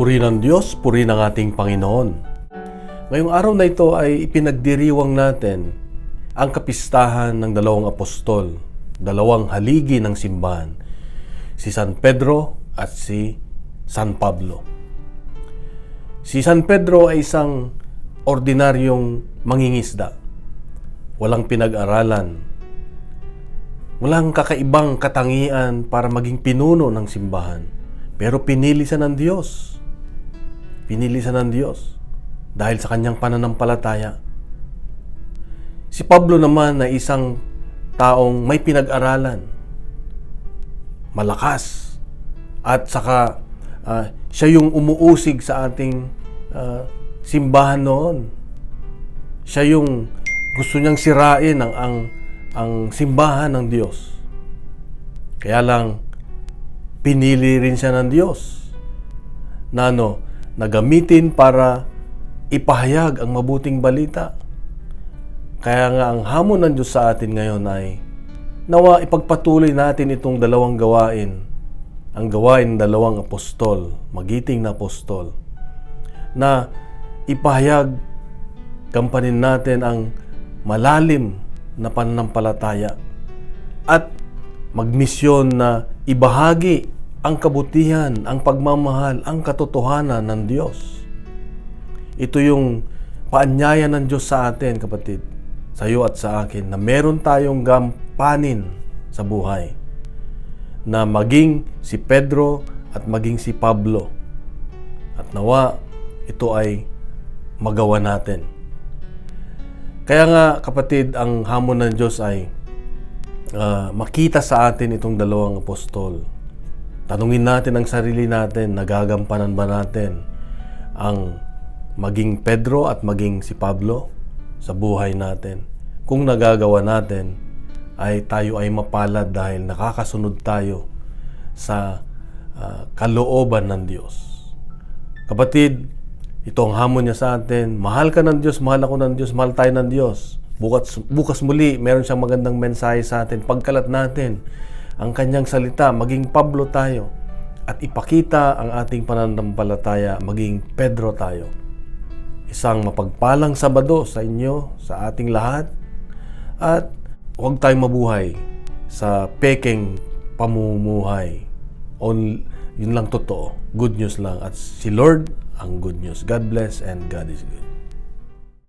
Puri ng Diyos, puri ng ating Panginoon. Ngayong araw na ito ay ipinagdiriwang natin ang kapistahan ng dalawang apostol, dalawang haligi ng simbahan, si San Pedro at si San Pablo. Si San Pedro ay isang ordinaryong mangingisda, walang pinag-aralan, walang kakaibang katangian para maging pinuno ng simbahan, pero pinili siya ng Diyos. Pinili siya ng Diyos dahil sa kanyang pananampalataya. Si Pablo naman ay isang taong may pinag-aralan, malakas, at saka siya yung umuusig sa ating simbahan noon. Siya yung gusto niyang sirain ang simbahan ng Diyos. Kaya lang, pinili rin siya ng Diyos na gamitin para ipahayag ang mabuting balita. Kaya nga ang hamon ng Diyos sa atin ngayon ay nawa ipagpatuloy natin itong dalawang gawain, ang gawain ng dalawang apostol, magiting na apostol, na ipahayag, gampanin natin ang malalim na pananampalataya at magmisyon na ibahagi ang kabutihan, ang pagmamahal, ang katotohanan ng Diyos. Ito yung paanyaya ng Diyos sa atin, kapatid, sa iyo at sa akin, na meron tayong gampanin sa buhay, na maging si Pedro at maging si Pablo. At nawa, ito ay magawa natin. Kaya nga, kapatid, ang hamon ng Diyos ay makita sa atin itong dalawang apostol. Tanungin natin ang sarili natin, nagagampanan ba natin ang maging Pedro at maging si Pablo sa buhay natin? Kung nagagawa natin, ay tayo ay mapalad dahil nakakasunod tayo sa kalooban ng Diyos. Kapatid, ito ang hamon niya sa atin. Mahal ka ng Diyos, mahal ako ng Diyos, mahal tayo ng Diyos. Bukas muli, meron siyang magandang mensahe sa atin. Pagkalat natin ang kanyang salita, maging Pablo tayo, at ipakita ang ating pananampalataya, maging Pedro tayo. Isang mapagpalang Sabado sa inyo, sa ating lahat, at huwag tayong mabuhay sa pekeng pamumuhay. Yun lang totoo. Good news lang. At si Lord ang good news. God bless and God is good.